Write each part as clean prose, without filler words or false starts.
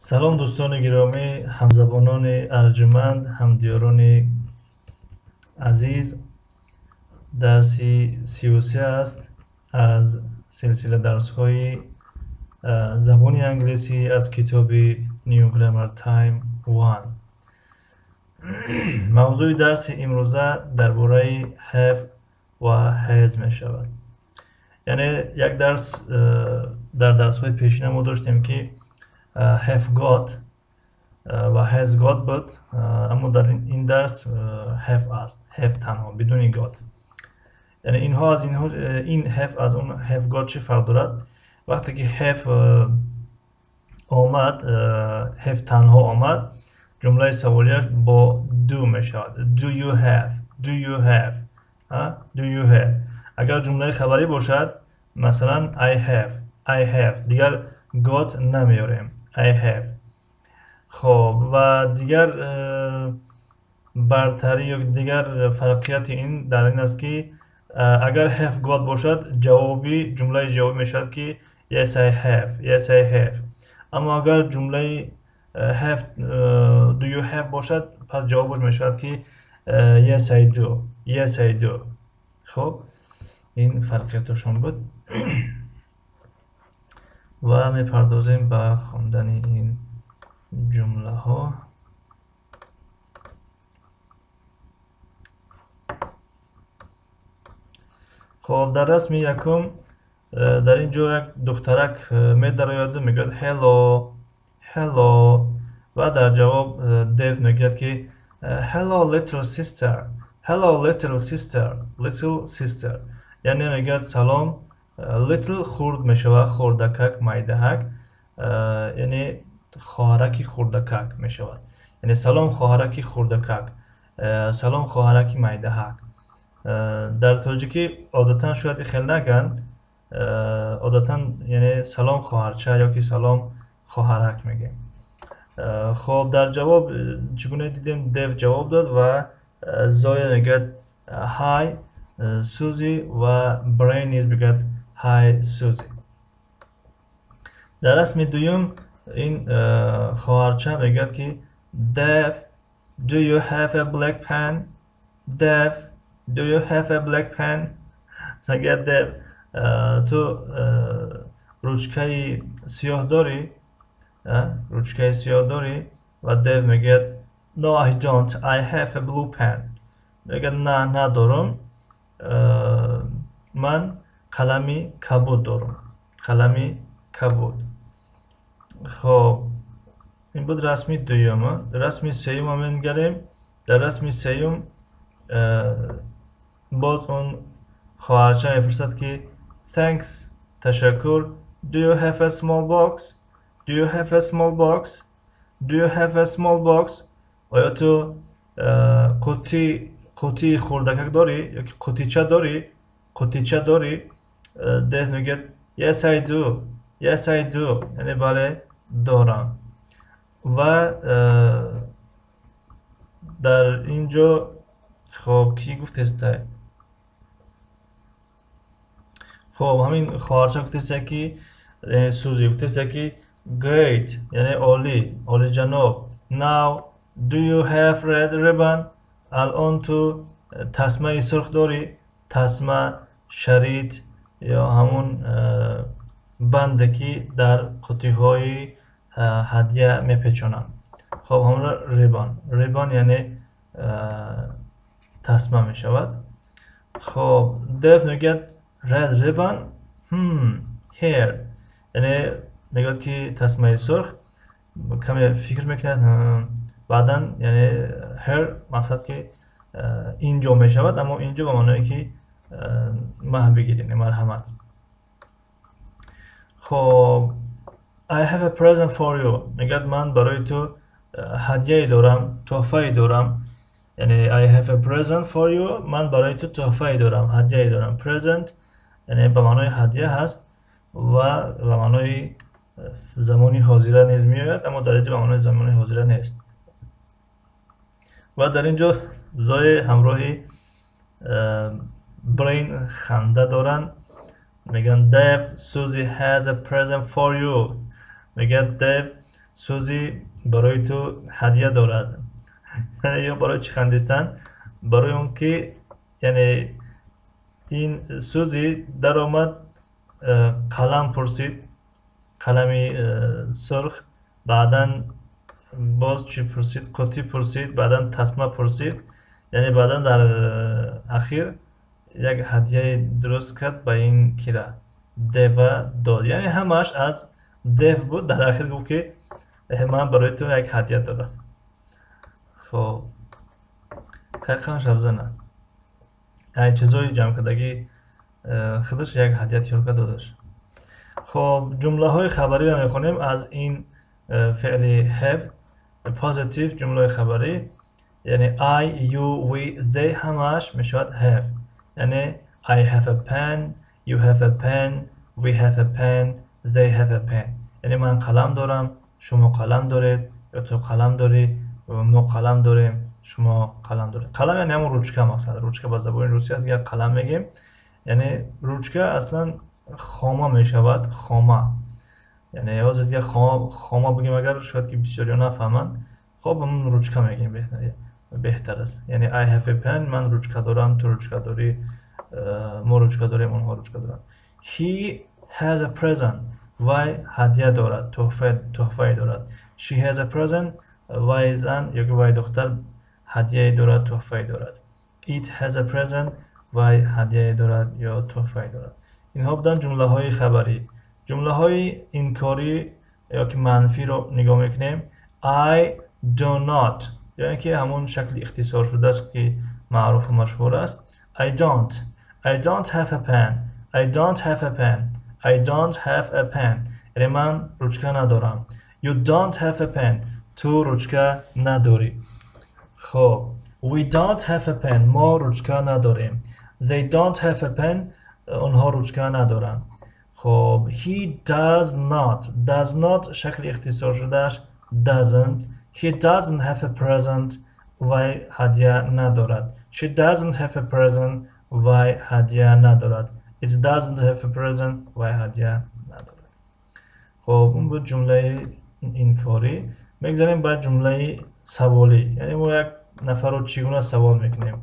салом дӯстони гиромӣ, ҳамзабонони арҷуманд, ҳамдиёрони азиз. дарси 33 аст аз силсила дарсҳои забони англисӣ аз китоби New Grammar Time 1. мавзӯи дарси имрӯза дар бораи have ва has мешавад. яъне як дарс дар дарсҳои пешина мо доштем ки have got ва has got буд, аммо дар ин дарс have аст, have танҳо бидуни got. яъне инҳо аз инҳо, ин have аз он have got чӣ фарқ дорад? вақте ки have омад, have танҳо омад, ҷумлаи саволияш бо do мешавад. Do you have, do you have, do you have. агар ҷумлаи хабарӣ бошад, масалан I have, дигар got намеёрем. I have. хоб ва дигар бартарӣ ё дигар фарқияти ин дар ин аст ки агар have got бошад, ҷавоби ҷумлаи ҷавобӣ мешавад ки yes I have, yes I have. аммо агар ҷумлаи have do you have бошад, пас ҷавобаш мешавад ки yes I do, yes I do. хоб ин фарқиятошон буд. ва мепардозем ба хондани ин ҷумлаҳо. хоб дар расми якум дар ин ҷо як духтарак медарояду, мегӯяд hello, hello, ва дар ҷавоб Dave мегӯяд ки hello little sister, hello little sister, little sister. яъне мегӯяд салом. Little хурд мешавад, хурдакак, майдаҳак, яъне хоҳараки хурдакак мешавад. яъне салом хоҳараки хурдакак, салом хоҳараки майдаҳак. дар тоҷикӣ одатан шояд хел наган, одатан яъне салом хоҳарча ё ки салом хоҳарак мегӯем. хоб дар ҷавоб чӣ гуна дидем? Дев ҷавоб дод ва Зоя мегӯяд hi Suzy ва Brain низ мегӯяд hi Suzy. дар расми дуюм ин хоҳарча мегӯяд ки Dave, do you have a black pen? Dave, do you have a black pen? мегӯяд Dave, ту ручкаи сиёҳ дорӣ? ручкаи сиёҳ дорӣ? ва Dave мегӯяд no I don't, I have a blue pen. мегӯяд на, надорам, ман қалами кабуд дорам, қалами кабуд. хоб ин буд расми дуюм. расми сеюм менигарем. дар расми сеюм боз он хоҳарча мепурсад ки thanks, ташаккур, do you have a small box, do you have a small box, do you have a small box. оё ту қутии хурдакак дорӣ ё ки қутича дорӣ, қутича дорӣ? Dave мегӯяд yes I do, yes I do, яъне бале дорам. ва дар ин ҷо хоб кӣ гуфтестай? хоб ҳамин хоҳарча гуфтеста ки Suzy гуфтеста ки great, яъне олӣ, олиҷаноб. Now do you have red ribbon? алон ту тасмаи сурх дорӣ? тасма, шарит ё ҳамон банде ки дар қутиҳои ҳадия мепечонанд. хоб ҳамонро ribbon, ribbon яъне тасма мешавад. хоб Dave мегӯяд red ribbon, here, яъне мегӯяд ки тасмаи сурх. каме фикр мекунад, баъдан яъне here мақсад ки ин ҷо мешавад, аммо ин ҷо ба маъное ки маҳбигир, яъне марҳамат. хоб I have a present for you, мегӯяд ман барои ту ҳадияе дорам, тӯҳфае дорам. яъне I have a present for you, ман барои ту тӯҳфае дорам, ҳадияе дорам. Present яъне ба маънои ҳадия ҳаст ва ба маънои замони ҳозира низ меояд, аммо дар инҷо ба маънои замони ҳозира нест. ва дар ин ҷо Зоя ҳамроҳи Brain ханда доранд. мегӯянд Dave, Suzy has a present for you. мегӯяд Dave, سوزی برای تو هدیه دارد. یا برای چی خندیستن؟ برای اون که یعنی این سوزی در آمد قلم پرسید، قلمی سرخ، بعدا باز چی پرسید؟ قوطی پرسید، بعدا تسمه پرسید، یعنی بعدا در اخیر یک هدیه درست کرد به این کیرا دیو داد، یعنی همش از دیو بود. در اخیر گفت که من برای تو یک هدیه دارم. خب دقیقا شبزنه این چیزایی جمع کردگی خودش یک هدیه تیار کرد دادش. خب جمله های خبری را میخونیم از این فعل have. پوزیتیو جمله خبری یعنی I, you, we, they همش میشود have. یعنی I have a pen, you have a pen, we have a pen, they have a pen. یعنی من قلم دارم، شما قلم دارید، یا تو قلم داری، ما قلم داریم، شما قلم دارید. قلم یعنی همون روچکه مقصد. روچکه با زبان روسی دیگه قلم میگیم. یعنی روچکه اصلا خامه میشود، خامه. یعنی یواز دیگه خامه بگیم اگر شاید که بسیاری نفهمند، خب همون روچکه میگیم بهتر است. یعنی I have a pen، من روچکه دارم، تو روچکه داری، ما روچکه داریم، اونها روچکه دارن. He has a present، وی هدیه دارد، تحفه دارد. She has a present، وی زن یا که وی دختر هدیه دارد، تحفه دارد. It has a present، وی هدیه دارد یا تحفه دارد. اینها بودن جمله های خبری. جمله های انکاری یا که منفی رو نگاه میکنیم. I do not، یعنی که همون شکل اختصار شده است که معروف و مشهور است. I don't have a pen. I don't have a pen. I don't have a pen. یعنی من روچکه ندارم. You don't have a pen. تو روچکه نداری. خب we don't have a pen. ما روچکه نداریم. They don't have a pen. اونها روچکه ندارن. خب he does not شکل اختصار شدهش doesn't. He doesn't have a present. وی هدیه ندارد. She doesn't have a present. وی هدیه ندارد. It doesn't have a present. وی هدیه ندارد. خب اون بود جمله انکاری. میگذاریم بعد جمله سوالی، یعنی ما یک نفر رو چگونه سوال میکنیم.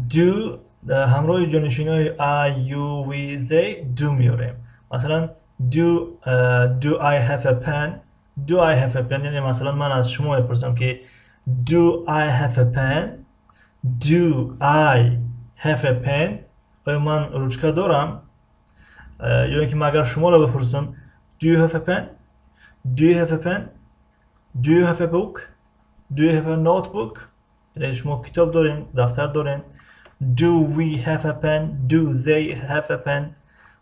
do همراه جانشینی های I, you, we, they do میاریم. مثلا do I have a pen. Do I have a pen یعنی مثلا من از شما بپرسم که do I have a pen. Do I have a pen. آیا من روچکه دارم؟ یا اینکه من اگر شما رو بپرسم do you have a pen. Do you have a pen. Do you have a book. Do you have a notebook. یعنی شما کتاب دارین، دفتر دارین. Do we have a pen. Do they have a pen.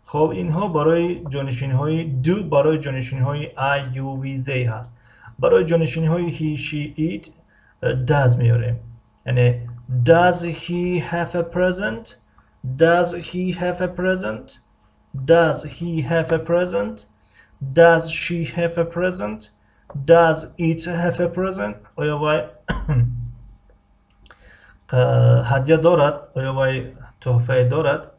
خب اینها برای جانشین های do برای جانشین های I, you, we, they هست. برای جانشین های he, she, it does میاریم. یعنی does he have a present. Does he have a present. Does he have a present. Does she have a present. Does it have a present. آیا وی هدیه دارد؟ آیا وی تحفه دارد؟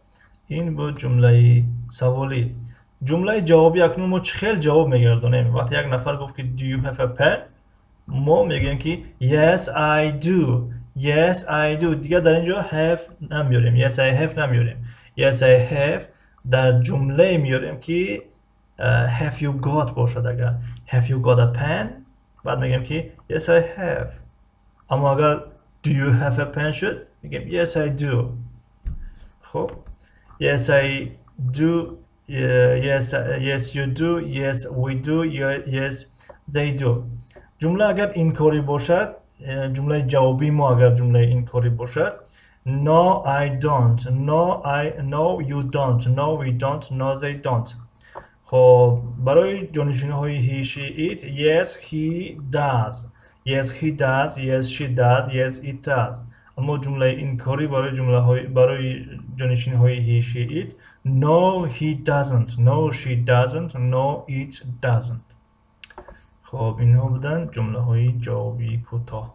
این بود جمله سوالی. جمله جوابی اکنون ما چه خیلی جواب میگردونیم. وقتی یک نفر گفت که do you have a pen، ما میگیم که yes I do. Yes I do. دیگه در اینجا have نمیاریم. Yes I have نمیاریم. Yes I have در جمله میاریم که have you got باشد. اگر have you got a pen بعد میگیم که yes I have. اما اگر do you have a pen شد میگیم yes I do. خب yes I do. Yes you do. Yes we do. Yes they do. جمله اگر انکاری باشد، جمله جوابی ما اگر جمله انکاری باشد no I don't. No you don't. No we don't. No they don't. خب برای جانشین های he, she, it yes he does. Yes he does. Yes she does. Yes it does. اما جمله انکاری برای جانشین های he, she, it no he doesn't. No she doesn't. No it doesn't. خب اینها بودن جمله های جوابی کوتاه.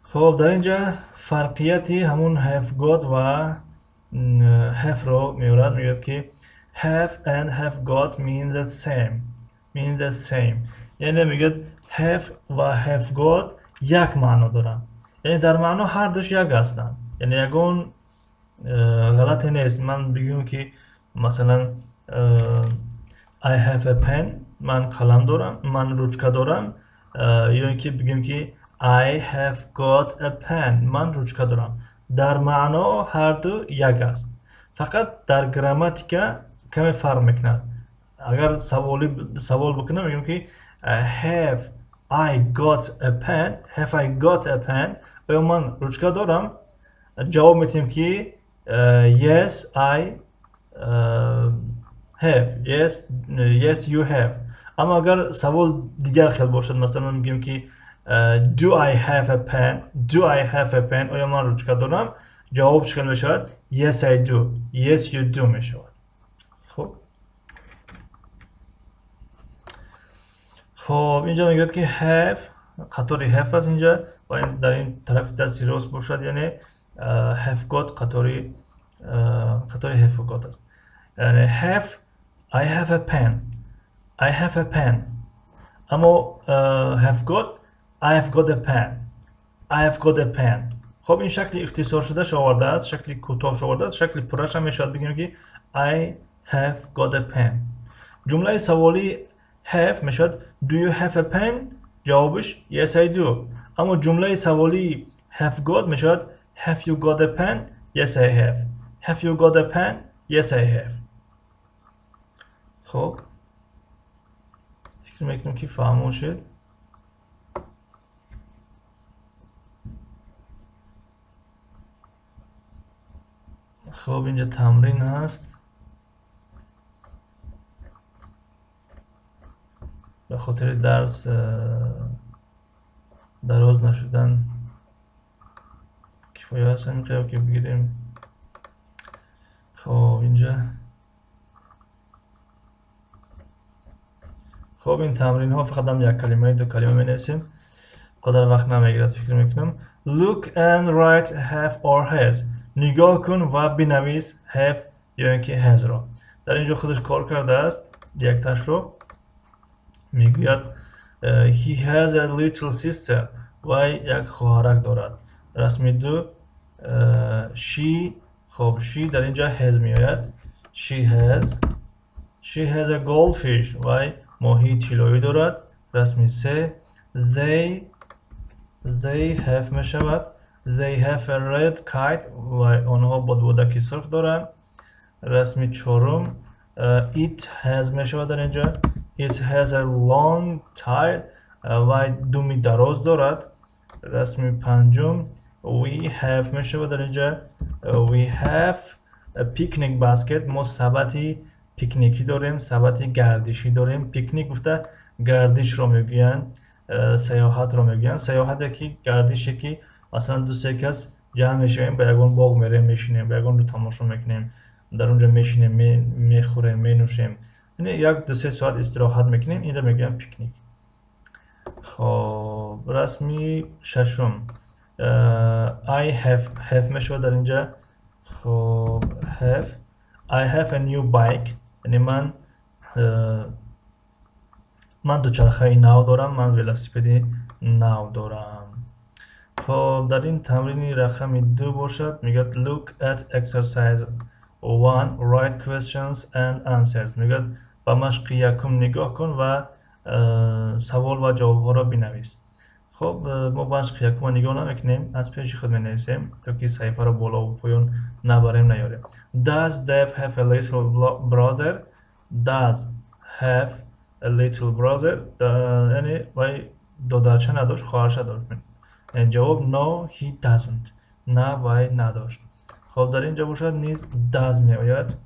خب در اینجا فرقیتی همون have got و have رو میارد. میگوید که have and have got mean the same. یعنی میگه have و have got یک معنا دارن، یعنی در معنا هر دوش یک هستن. یعنی یکون غلط نیست من بگم که مثلا I have a pen، من قلم دارم، من روچکا دارم، یا اینکه بگیم که I have got a pen، من روچکا دارم. در معنا هر دو یک است، فقط در گراماتیکا کمی فرق میکنه. اگر سوال بکنم میگم که have I got a pen، have I got a pen، آیا من روچکا دارم؟ جواب میتیم که yes I have، yes you have. اما اگر سوال دیگر خیلی باشد، مثلا میگیم که do I have a pen، آیا من روچکا دارم؟ جواب چقدر میشود؟ yes I do، yes you do میشود. خب اینجا میگه که have قطاری have است اینجا و این در این طرف دستی راست باشد، یعنی have got قطاری have got است. یعنی have I have a pen، اما have got I have got a pen. خب این شکل اختصار شده آورده است، شکل کوتاه آورده است. شکل پرش هم میشود بگیم که I have got a pen. جمله سوالی have میشود do you have a pen؟ جوابش yes I do. اما جمله سوالی have got میشود have you got a pen؟ yes I have you got a pen؟ yes I have. خب فکر میکنم که فهمون شد. خب اینجا تمرین هست، به خاطر درس دراز نشدن کفایه هست اینجا که بگیریم. خب اینجا خب این تمرین ها فقط هم یک کلمه دو کلمه می نویسیم، قدر وقت نمیگیرد. فکر میکنم look and write have or has، نگاه کن و بنویس have یا اینکه has را. در اینجا خودش کار کرده است. یک تاش رو میگوید he has a little sister، و یک خواهرک دارد. رسمی دو she، خب she در اینجا has می آید. she has a goldfish، و ماهی طلایی دارد. رسمی سه they have می شود they have a red kite، و آنها بادبادک سرخ دارند. رسمی چهارم it has می شود در اینجا it has a long tail، و دومی دراز دارد. رسمی پنجم we have می شود در اینجا we have a picnic basket، ما سبدی پیکنیکی داریم، سبدی گردشی داریم. پیکنیک گفته گردش رو میگوین، سیاحت رو میگوین. سیاحت که گردشی که مثلا دو سه کس جمع میشیم به یگان باغ میریم میشینیم، به یگان رو تماشا میکنیم، در اونجا میشینیم میخوریم مینوشیم، یعنی یک دو سه ساعت استراحت میکنیم، این رو میگن پیکنیک. خب رسمی ششم I have میشود در اینجا. خب I have a new bike، یعنی من دوچرخه نو دارم، من ولاسیپد نو دارم. خب در این تمرین رقم 2 باشد، میگه look at exercise 1 write questions and answers، میگه با مشق یکم نگاه کن و سوال و جواب ها را بنویس. خب ما مشق یکم نگاه نمیکنیم، از پیش خود می‌نویسیم تا که صفحه را بالا و پایین نبریم نیاریم. Does Dave have a little brother؟ Does have a little brother، یعنی وای دادرچه نداشت، خواهرش داشت. جواب no he doesn't، نه وای نداشت. خب در اینجا باشد نیز does می آید.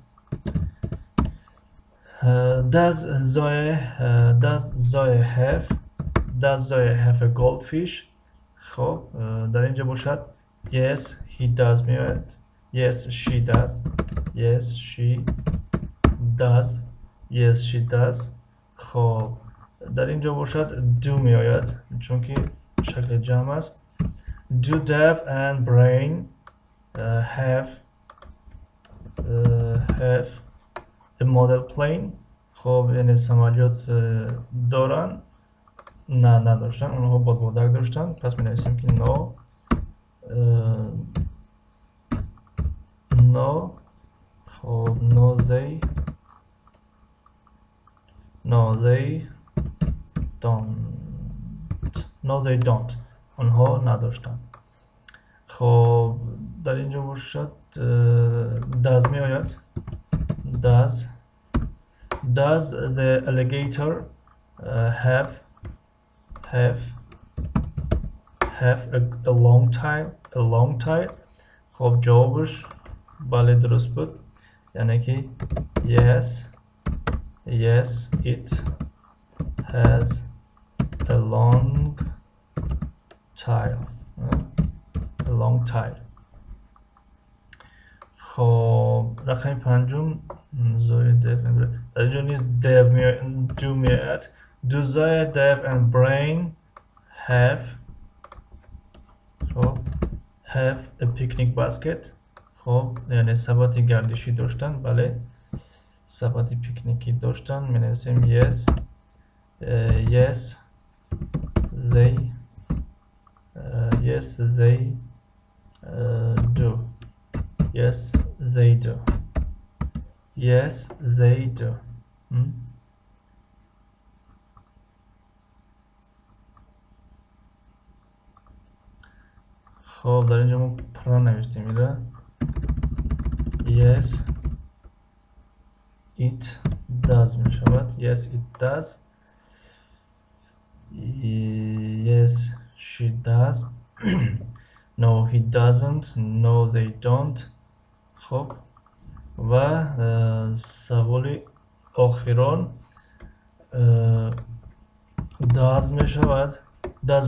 does Zoe have a goldfish؟ خب در اینجا باشد yes he does می آید. yes she does، yes she does، yes she does. خب در اینجا باشد do می آید چون که شکل جمع است. do Dave and Brain have a a model plane. خب یعنی سمالیات دارن؟ نه نداشتن، اونها بادبادک داشتن. پس می نویسیم که no no. خب no they don't. اونها نداشتن. خب در اینجا باشد does می آید. Does the alligator have a long tail? خب جوابش بله درست بود، یعنی که yes it has a long tail. خب رقم پنجم زای دیو نمیره، در اینجا نیست دو میاد. Do Zaya, Dev and Brain have a picnic basket؟ خب یعنی سبد گردشی داشتن. بله سبد پیکنیکی داشتن. می نویسیم yes they do. خب در اینجا ما پرا نوشتیم میده. yes it does می شود. yes it does. yes she does. no he doesn't. no they don't. خب و سوال آخران does می شود. does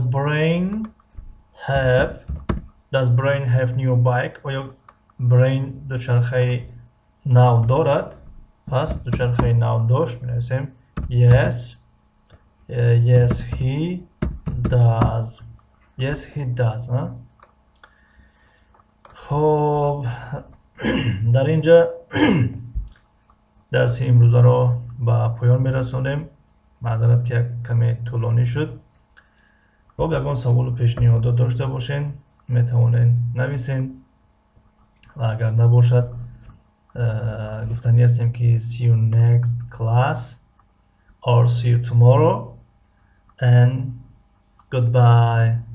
brain have new bike؟ آیا برین دوچرخه نو دارد؟ پس دوچرخه نو داشت. می نویسیم yes he does. خب در اینجا درس امروزه را به پایان میرسونیم. معذرت که کمی طولانی شد. خب یکان سوال و پیشنهاد داشته باشین میتونین نویسین و اگر نباشد گفتنی هستیم که see you next class or see you tomorrow and goodbye.